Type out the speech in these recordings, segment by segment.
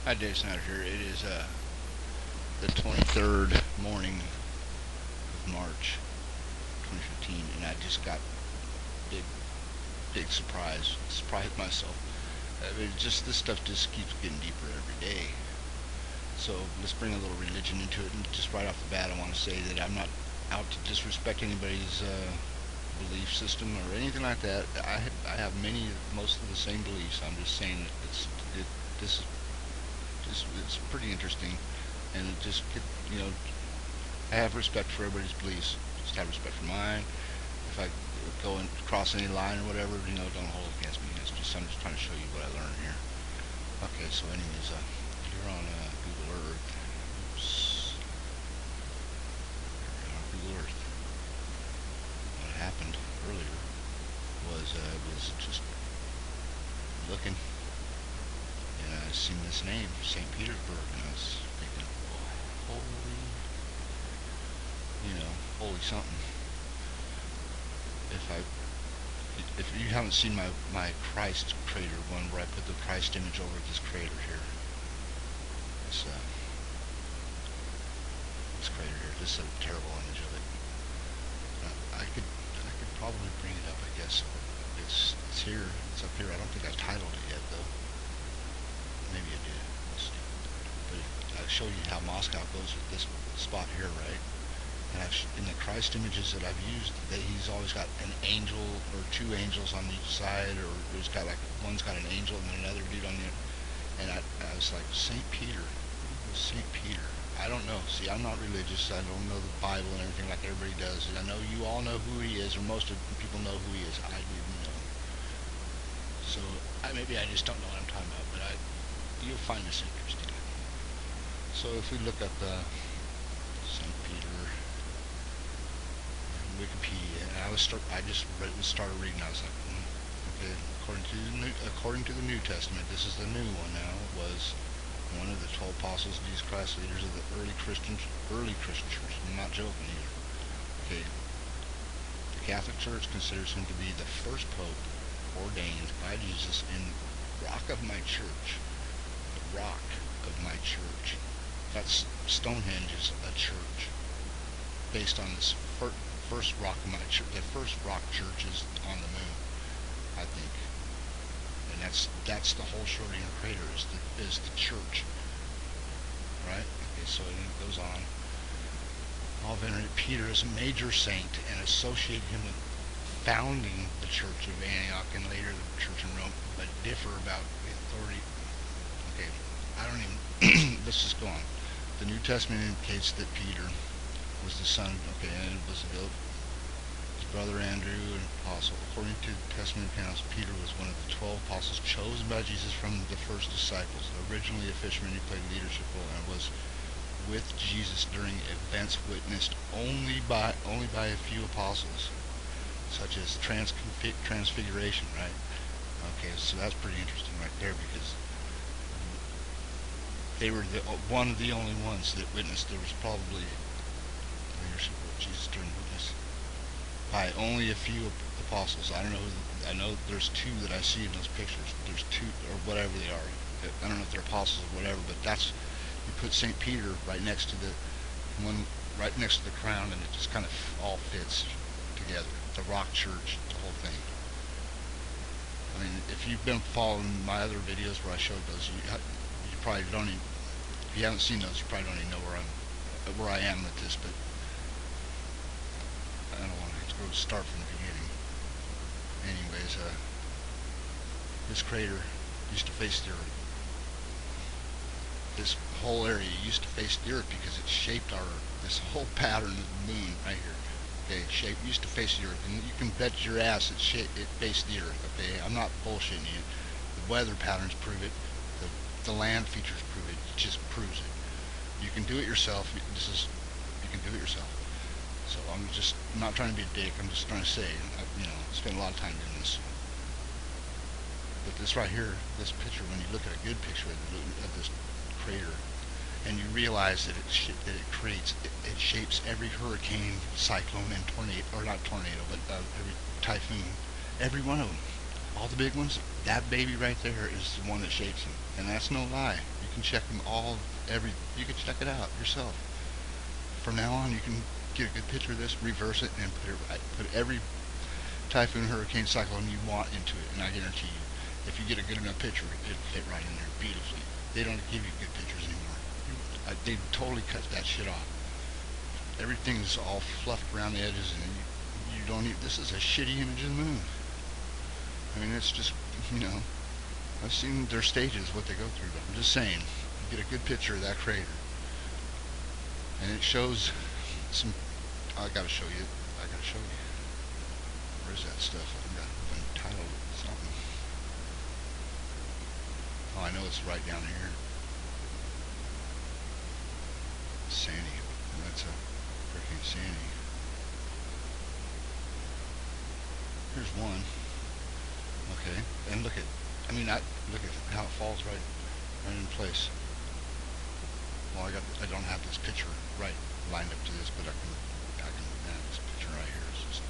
Hi, Dave Snyder here. It is the 23rd morning of March 2015, and I just got big, big surprised myself. I mean, just this stuff just keeps getting deeper every day. So let's bring a little religion into it, and just right off the bat, I want to say that I'm not out to disrespect anybody's belief system or anything like that. I have most of the same beliefs. I'm just saying that this is just it's pretty interesting, and it just you know I have respect for everybody's beliefs. Just have respect for mine. If I go and cross any line or whatever, don't hold it against me. I'm just trying to show you what I learned here. Okay, so anyways, here on Google Earth, oops, here on Google Earth, what happened earlier was just looking, and I seen this name, St. Petersburg, and I was thinking, oh, holy something. If I if you haven't seen my Christ crater one where I put the Christ image over this crater here, this this crater here, this is a terrible image of it. I could probably bring it up, I guess. It's here. It's up here. I don't think I've titled it yet though. Maybe I did. Let's see. But I show you how Moscow goes with this spot here, right? And in the Christ images that I've used, that he's always got an angel or two angels on each side, or there's got like one's got an angel and then another dude on the. And I was like, Saint Peter, Saint Peter. I don't know. See, I'm not religious. I don't know the Bible and everything like everybody does. And I know you all know who he is, or most of the people know who he is. I didn't know. So maybe I just don't know what I'm talking about, but you'll find this interesting. So if we look up Saint Peter. Wikipedia, and I just started reading. I was like, okay. According to the New Testament, this is the new one now. Was one of the 12 apostles, Jesus Christ, leaders of the early Christian church. I'm not joking either. Okay, the Catholic Church considers him to be the first pope ordained by Jesus in rock of my church. The rock of my church. That's Stonehenge is a church based on this first rock of my church. The first rock church is on the moon, I think, and that's the whole Schrodinger crater is the church, right? Okay, so it goes on. All venerated Peter as a major saint and associate him with founding the Church of Antioch and later the Church in Rome, but differ about the authority. Okay, I don't even. Let's just go on. The New Testament indicates that Peter was the son, okay, and it was his brother Andrew, an apostle. According to the Testament accounts, Peter was one of the 12 apostles chosen by Jesus from the first disciples. Originally a fisherman, he played a leadership role and was with Jesus during events witnessed only by a few apostles, such as transfiguration, right? Okay, so that's pretty interesting right there, because they were one of the only ones that witnessed. There was probably leadership of Jesus during witness by only a few apostles. I don't know. I know there's two that I see in those pictures. There's two or whatever they are. I don't know if they're apostles or whatever, but that's, you put St. Peter right next to the one, right next to the crown, and it just kind of all fits together. The rock church, the whole thing. I mean, if you've been following my other videos where I showed those, you probably don't even, if you haven't seen those, you probably don't even know where I am with this, but I don't want to start from the beginning. Anyways, this crater used to face the earth. This whole area used to face the earth because it shaped our earth. This whole pattern of the moon right here, okay, used to face the earth, and you can bet your ass it faced the earth. Okay, I'm not bullshitting you. The weather patterns prove it. The land features prove it. It just proves it. You can do it yourself. You can do it yourself. So I'm not trying to be a dick. I'm just trying to say, spend a lot of time doing this. But this right here, this picture, when you look at a good picture of this crater, and you realize that it shapes every hurricane, cyclone, and tornado, or not tornado, but every typhoon, every one of them. all the big ones, that baby right there is the one that shapes them. And that's no lie. You can check them all, you can check it out yourself. From now on, you can get a good picture of this, reverse it, and put it right. Put every typhoon, hurricane, cyclone you want into it, and I guarantee you, if you get a good enough picture, it'll fit right in there beautifully. They don't give you good pictures anymore. They totally cut that shit off. Everything's all fluffed around the edges, and you don't even. This is a shitty image of the moon. I mean, it's just, you know, I've seen their stages, what they go through, but I'm just saying, you get a good picture of that crater, and it shows some. I gotta show you. I gotta show you. Where's that stuff? I've got it titled something. Oh, I know it's right down here. Sandy. That's a freaking Sandy. Here's one. Okay, and look at. I mean, look at how it falls right in place. Well, I don't have this picture right lined up to this, but I can. This picture right here is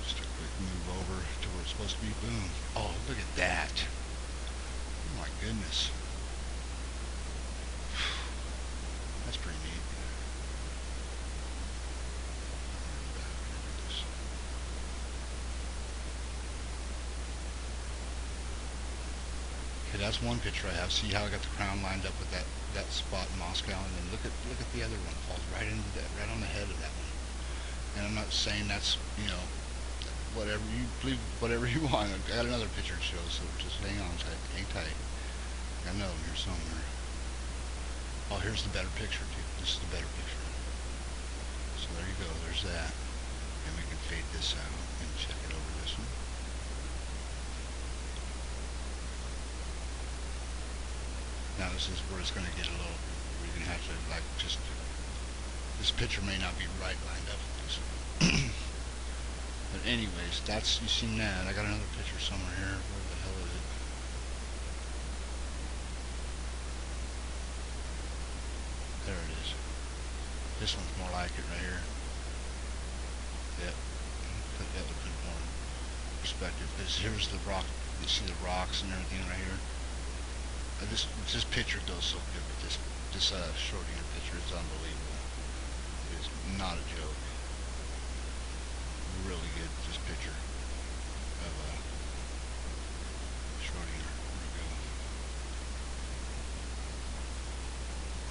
just a quick move over to where it's supposed to be. Boom. Oh, look at that. Oh my goodness. That's pretty neat. Okay, that's one picture I have. See how I got the crown lined up with that spot in Moscow, and then look at the other one. It falls right into that, right on the head of that one. And I'm not saying that's, you know, whatever you believe, whatever you want. I got another picture to show, so just hang on tight, hang tight. I know here somewhere. Oh, here's the better picture, dude. This is the better picture. So there you go. There's that. And we can fade this out and check it over this one. Now this is where it's going to get a little. We're going to have to like just. This picture may not be right lined up with this one. But anyways, that's, you seen that. I got another picture somewhere here. Where the hell is it? There it is. This one's more like it right here. Yep. That would put more perspective. Because here's the rock. You see the rocks and everything right here. This picture goes so good with this Schrodinger picture. It's unbelievable. It's not a joke. Really good. This picture of Schrodinger. Where we go?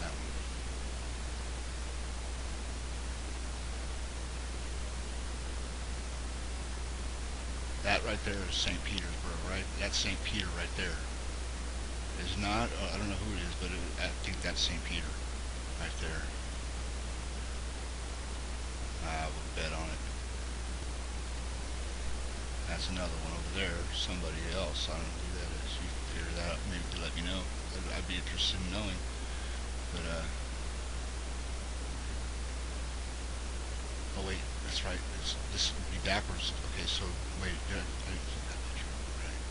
That one. That right there is St. Petersburg, right? That's St. Peter right there. Is not. I don't know who it is, but I think that's St. Peter right there. I would bet on it. That's another one over there. Somebody else. I don't know who that is. You can figure that out. Maybe you could let me know. I'd be interested in knowing. But oh wait, that's right. This would be backwards. Okay, so wait. I didn't see that picture. Right.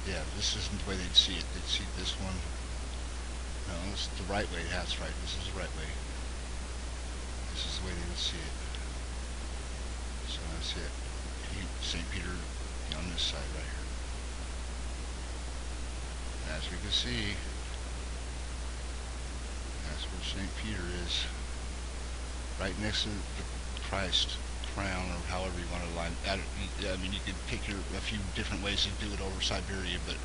Yeah, this isn't the way they'd see it. They'd see this one. No, this is the right way. That's right. This is the right way. This is the way they would see it. So that's it. St. Peter on this side right here. As we can see, that's where St. Peter is. Right next to the Christ crown, or however you want to line. I mean, you could pick a few different ways to do it over Siberia, but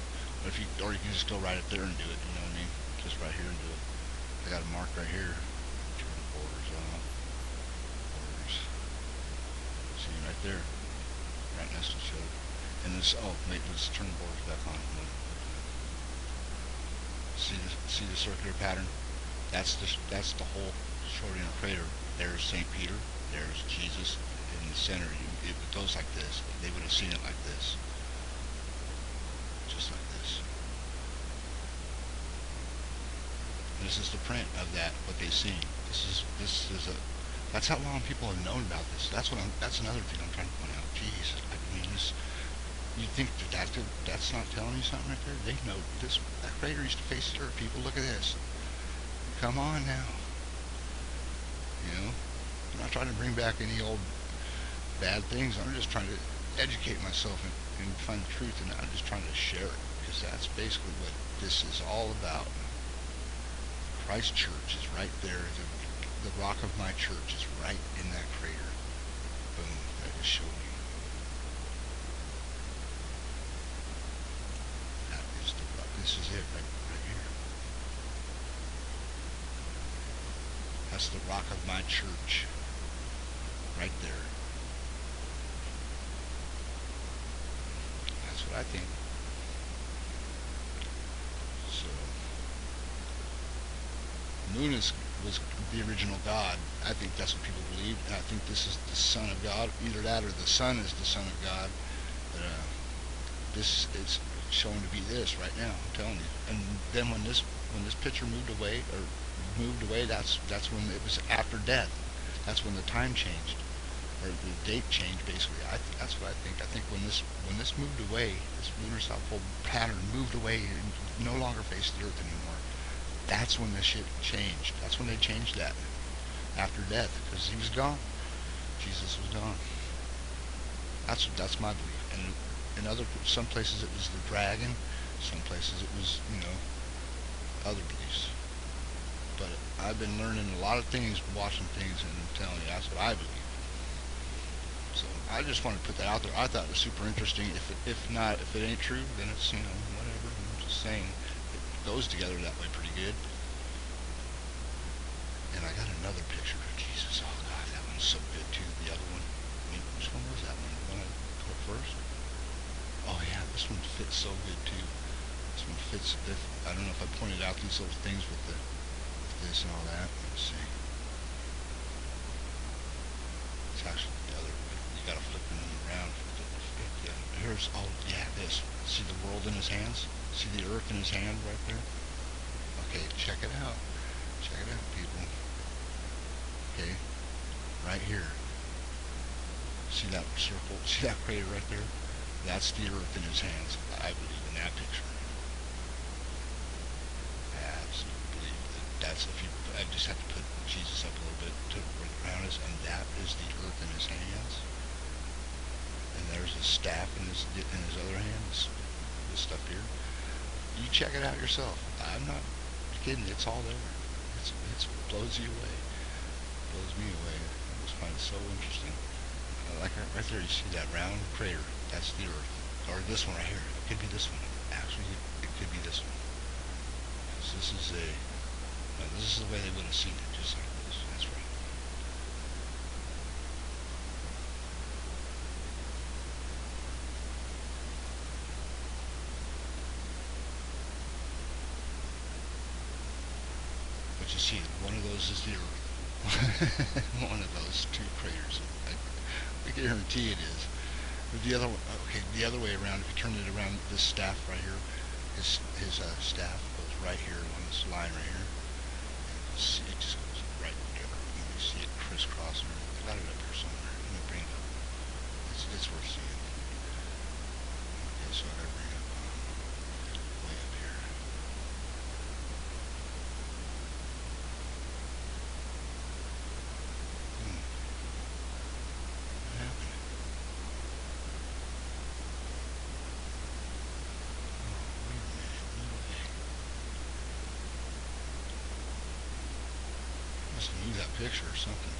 if you, or you can just go right up there and do it. You know what I mean? Just right here and do it. I got a mark right here. Turn the borders on. Borders. See right there. Right next to each other. And this, oh wait, let's turn the borders back on. See the circular pattern? That's the whole Schrodinger crater. There's St. Peter, there's Jesus in the center. If it goes like this, they would have seen it like this. Just like this. This is the print of that, what they've seen. This is a, that's how long people have known about this. That's another thing I'm trying to point out. Jeez, I mean, you'd think that's not telling you something right there. They know this. That crater used to face the earth. People, look at this. Come on now. You know, I'm not trying to bring back any old bad things. I'm just trying to educate myself and find the truth, and I'm just trying to share it because that's basically what this is all about. Christ Church is right there. The rock of my church is right in that crater. Boom! I just showed you. That is the rock. This is it right here. That's the rock of my church. Right there. That's what I think. So, moon was the original God. I think that's what people believe. And I think this is the Son of God. Either that or the Son is the Son of God. But this is shown to be this right now. I'm telling you. And then when this picture moved away, that's when it was after death. That's when the time changed, or the date changed. Basically, that's what I think. I think when this moved away, this lunar south pole pattern moved away and no longer faced the Earth anymore. That's when this shit changed. That's when they changed that after death, because he was gone. Jesus was gone. That's my belief. And some places it was the dragon, some places it was other beliefs. But I've been learning a lot of things, watching things, and I'm telling you that's what I believe. So I just wanted to put that out there. I thought it was super interesting. If it ain't true, then it's whatever. I'm just saying it goes together that way pretty good. And I got another picture. Jesus, oh God, that one's so good too. The other one. I mean, which one was that one? The one I put first? Oh yeah, this one fits so good too. This one fits. If I don't know if I pointed out these little things with this and all that. Let's see. It's actually the other. You gotta flip them around. Yeah. Here's this. See the world in his hands? See the earth in his hand right there? Okay, check it out. Check it out, people. Okay, right here. See that circle? See that crater right there? That's the earth in his hands. I believe in that picture. I absolutely believe that's if you. I just have to put Jesus up a little bit to where the ground is, and that is the earth in his hands. And there's his staff in his other hand. This stuff here. You check it out yourself. I'm not kidding. It's all there. It blows you away. Blows me away. I just find it so interesting. Like right there, you see that round crater. That's the Earth. Or this one right here. It could be this one. Actually, it could be this one. Because this is the way they would have seen it, just like this. That's right. But you see, one of those is the Earth. One of those two craters. I guarantee it is. But the other one, okay, the other way around. If you turn it around, this staff right here, his staff goes right here on this line right here. See, it just goes right there. You see it crisscrossing. I got it up here somewhere. Let me bring it up. It's worth seeing. Okay, so I gotta bring it up way up here. What happened? Oh, wait a minute. No way. Must have moved that picture or something.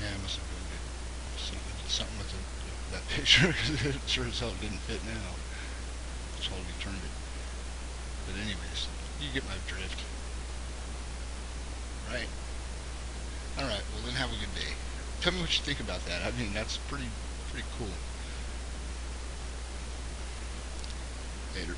Yeah, I must have moved it. Something with that picture because it sure as hell didn't fit now. Totally turned it. But anyways, you get my drift, right? All right. Well, then have a good day. Tell me what you think about that. I mean, that's pretty cool. Later.